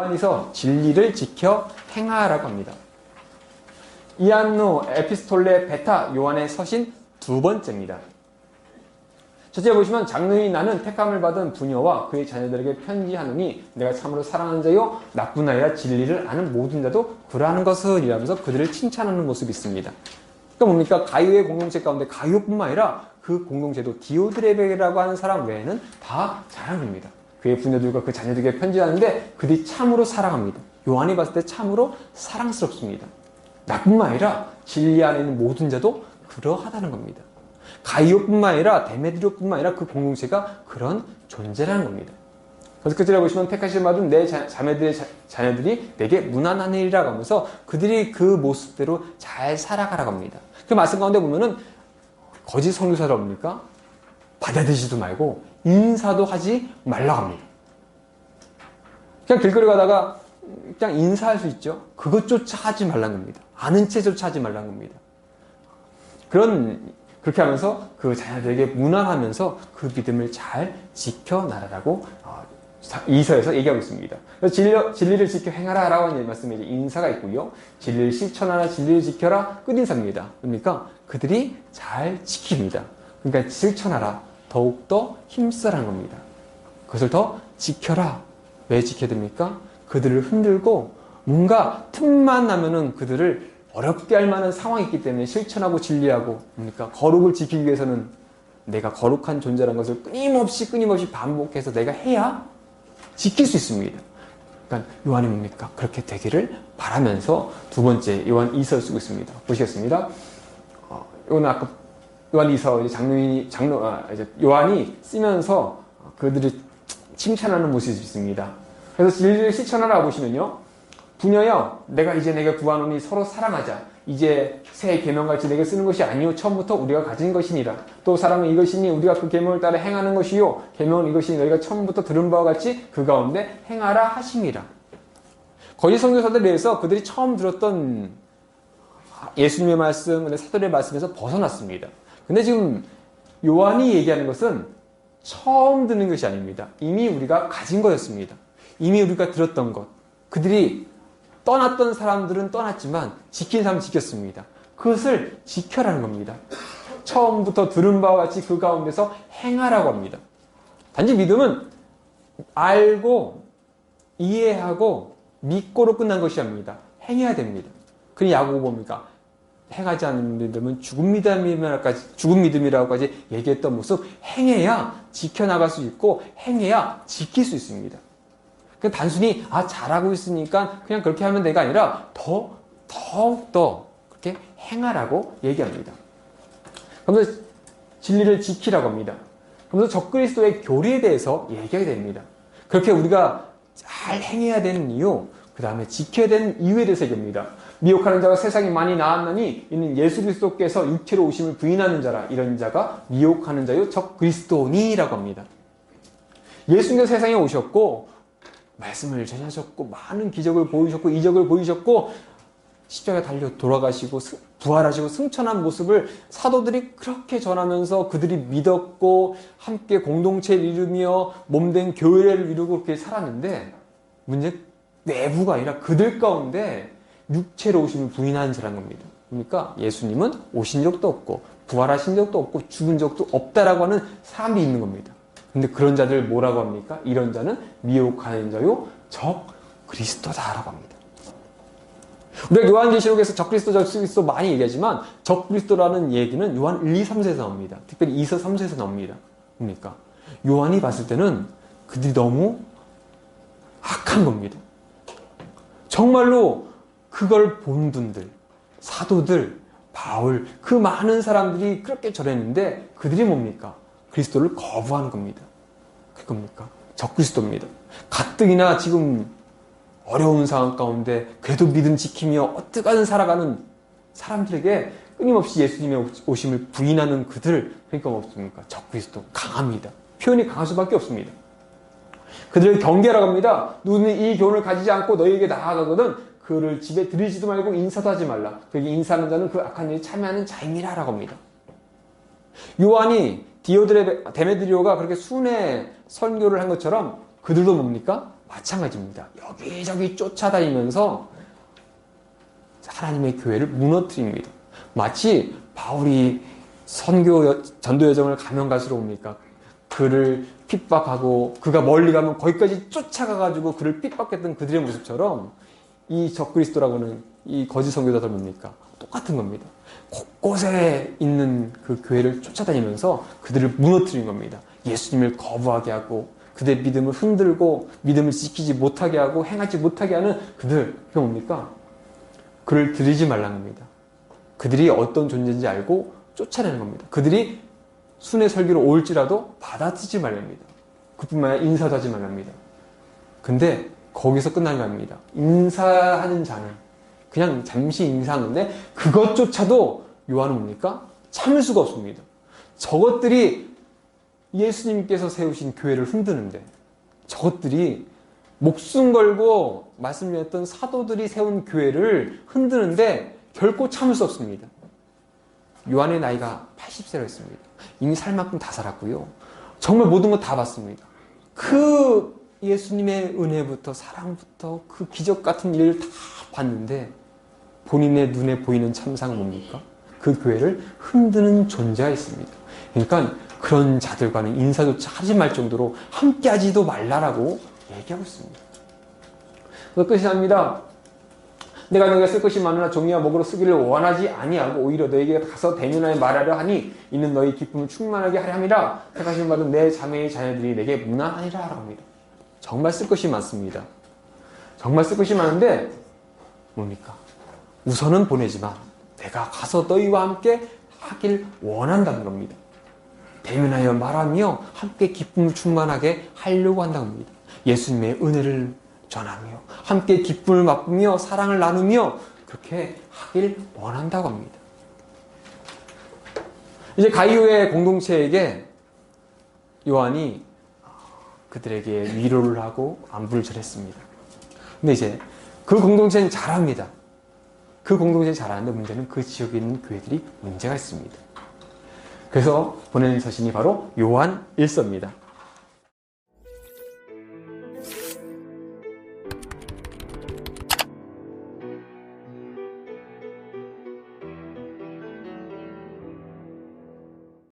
요한이서 진리를 지켜 행하라고 합니다. 이안누 에피스톨레 베타 요한의 서신 두 번째입니다. 첫째 보시면 장로인 나는 택함을 받은 부녀와 그의 자녀들에게 편지하노니 내가 참으로 사랑하는 자요 나쁜 아이라 진리를 아는 모든 자도 그러하는 것을 이라면서 그들을 칭찬하는 모습이 있습니다. 그러니까 뭡니까? 가이오의 공동체 가운데 가이오뿐만 아니라 그 공동체도 디오드레베라고 하는 사람 외에는 다 자랑합니다. 그의 부녀들과 그 자녀들에게 편지하는데 그들이 참으로 사랑합니다. 요한이 봤을 때 참으로 사랑스럽습니다. 나뿐만 아니라 진리 안에 있는 모든 자도 그러하다는 겁니다. 가이오뿐만 아니라 데메드리오뿐만 아니라 그 공동체가 그런 존재라는 겁니다. 그래서 끝에 보시면 택하심 받은 내 자녀들이 내게 무난하니라고 하면서 그들이 그 모습대로 잘 살아가라고 합니다. 그 말씀 가운데 보면은 거짓 선교사를 뭡니까? 받아들이지도 말고 인사도 하지 말라고 합니다. 그냥 길거리 가다가 그냥 인사할 수 있죠. 그것조차 하지 말라는 겁니다. 아는 채조차 하지 말라는 겁니다. 그렇게 하면서 그 자녀들에게 무난하면서 그 믿음을 잘 지켜나가라고 이서에서 얘기하고 있습니다. 그래서 진리를 지켜 행하라 라고 하는 말씀에 인사가 있고요. 진리를 실천하라, 진리를 지켜라 끝인사입니다. 그러니까 그들이 잘 지킵니다. 그러니까 실천하라, 더욱더 힘쓰라는 겁니다. 그것을 더 지켜라. 왜 지켜야 됩니까? 그들을 흔들고 뭔가 틈만 나면은 그들을 어렵게 할 만한 상황이 있기 때문에 실천하고 진리하고 뭡니까? 거룩을 지키기 위해서는 내가 거룩한 존재라는 것을 끊임없이 반복해서 내가 해야 지킬 수 있습니다. 그러니까 요한이 뭡니까? 그렇게 되기를 바라면서 두 번째 요한 2서를 쓰고 있습니다. 보시겠습니다. 이거는 아까 요한 2서 요한이 쓰면서 그들을 칭찬하는 모습이 있습니다. 그래서 진리를 실천하라 보시면요. 부녀여 내가 이제 내게 구하노니 서로 사랑하자. 이제 새 계명같이 내게 쓰는 것이 아니요 처음부터 우리가 가진 것이니라. 또 사랑은 이것이니 우리가 그 계명을 따라 행하는 것이요 계명은 이것이니 너희가 처음부터 들은 바와 같이 그 가운데 행하라 하심이라. 거짓 선교사들에 대해서 그들이 처음 들었던 예수님의 말씀, 사도의 말씀에서 벗어났습니다. 근데 지금 요한이 얘기하는 것은 처음 듣는 것이 아닙니다. 이미 우리가 가진 거였습니다. 이미 우리가 들었던 것. 그들이 떠났던 사람들은 떠났지만 지킨 사람은 지켰습니다. 그것을 지켜라는 겁니다. 처음부터 들은 바와 같이 그 가운데서 행하라고 합니다. 단지 믿음은 알고 이해하고 믿고로 끝난 것이 아닙니다. 행해야 됩니다. 그니 야고보 뭡니까? 행하지 않는 믿음은 죽은 믿음이라고까지 얘기했던 모습 행해야 지켜나갈 수 있고 행해야 지킬 수 있습니다. 단순히 잘하고 있으니까 그냥 그렇게 하면 돼가 아니라 더욱더 그렇게 행하라고 얘기합니다. 그러면서 진리를 지키라고 합니다. 그러면서 적그리스도의 교리에 대해서 얘기하게 됩니다. 그렇게 우리가 잘 행해야 되는 이유, 그 다음에 지켜야 되는 이유에 대해서 얘기합니다. 미혹하는 자가 세상에 많이 나왔나니 이는 예수 그리스도께서 육체로 오심을 부인하는 자라. 이런 자가 미혹하는 자요 적그리스도니라고 합니다. 예수님께서 세상에 오셨고 말씀을 전하셨고 많은 기적을 보이셨고 이적을 보이셨고 십자가에 달려 돌아가시고 부활하시고 승천한 모습을 사도들이 그렇게 전하면서 그들이 믿었고 함께 공동체를 이루며 몸된 교회를 이루고 그렇게 살았는데 문제 내부가 아니라 그들 가운데 육체로 오심을 부인하는 자라는 겁니다. 그러니까 예수님은 오신 적도 없고 부활하신 적도 없고 죽은 적도 없다라고 하는 사람이 있는 겁니다. 근데 그런 자들 뭐라고 합니까? 이런 자는 미혹하는 자요 적 그리스도다라고 합니다. 우리가 요한계시록에서 적 그리스도 많이 얘기하지만 적 그리스도라는 얘기는 요한 1, 2, 3세에서 나옵니다. 특별히 2서 3세에서 나옵니다. 뭡니까? 요한이 봤을 때는 그들이 너무 악한 겁니다. 정말로 그걸 본 분들, 사도들, 바울, 그 많은 사람들이 그렇게 전했는데 그들이 뭡니까? 그리스도를 거부하는 겁니다. 그겁니까? 적그리스도입니다. 가뜩이나 지금 어려운 상황 가운데 그래도 믿음 지키며 어떻게든 살아가는 사람들에게 끊임없이 예수님의 오심을 부인하는 그들, 그러니까 없습니까? 적그리스도 강합니다. 표현이 강할 수밖에 없습니다. 그들을 경계하라고 합니다. 누구는 이 교훈을 가지지 않고 너희에게 나아가거든 그를 집에 들이지도 말고 인사도 하지 말라. 그에게 인사하는 자는 그 악한 일에 참여하는 자임이라 라고 합니다. 요한이 데메드리오가 그렇게 순회 선교를 한 것처럼 그들도 뭡니까? 마찬가지입니다. 여기저기 쫓아다니면서 하나님의 교회를 무너뜨립니다. 마치 바울이 전도 여정을 가면 갈수록 뭡니까? 그를 핍박하고 그가 멀리 가면 거기까지 쫓아가가지고 그를 핍박했던 그들의 모습처럼 이 적그리스도라고는 이 거짓 선교사들 뭡니까? 똑같은 겁니다. 곳곳에 있는 그 교회를 쫓아다니면서 그들을 무너뜨린 겁니다. 예수님을 거부하게 하고 그들의 믿음을 흔들고 믿음을 지키지 못하게 하고 행하지 못하게 하는 그들, 그게 뭡니까? 그를 들이지 말라는 겁니다. 그들이 어떤 존재인지 알고 쫓아내는 겁니다. 그들이 순회 설교로 올지라도 받아들이지 말랍니다. 그뿐만 아니라 인사도 하지 말랍니다. 근데 거기서 끝난 게 아닙니다. 인사하는 자는 그냥 잠시 인사하는데 그것조차도 요한은 뭡니까? 참을 수가 없습니다. 저것들이 예수님께서 세우신 교회를 흔드는데 저것들이 목숨 걸고 말씀드렸던 사도들이 세운 교회를 흔드는데 결코 참을 수 없습니다. 요한의 나이가 80세로 했습니다. 이미 살 만큼 다 살았고요. 정말 모든 거 다 봤습니다. 그 예수님의 은혜부터 사랑부터 그 기적 같은 일을 다 봤는데 본인의 눈에 보이는 참상은 뭡니까? 그 교회를 흔드는 존재가 있습니다. 그러니까 그런 자들과는 인사조차 하지 말 정도로 함께하지도 말라라고 얘기하고 있습니다. 그래서 끝이 납니다. 내가 너에게 쓸 것이 많으나 종이와 목으로 쓰기를 원하지 아니하고 오히려 너에게 가서 대면하여 말하려 하니 이는 너희 기쁨을 충만하게 하려 함이라. 택하신 받은 내 자매의 자녀들이 내게 무난하니라 합니다. 정말 쓸 것이 많습니다. 정말 쓸 것이 많은데 뭡니까? 우선은 보내지만 내가 가서 너희와 함께 하길 원한다는 겁니다. 대면하여 말하며 함께 기쁨을 충만하게 하려고 한다는 겁니다. 예수님의 은혜를 전하며 함께 기쁨을 맛보며 사랑을 나누며 그렇게 하길 원한다고 합니다. 이제 가이오의 공동체에게 요한이 그들에게 위로를 하고 안부를 전했습니다. 근데 이제 그 공동체는 잘합니다. 그 공동체는 잘하는데 문제는 그 지역에 있는 교회들이 문제가 있습니다. 그래서 보낸 서신이 바로 요한 1서입니다.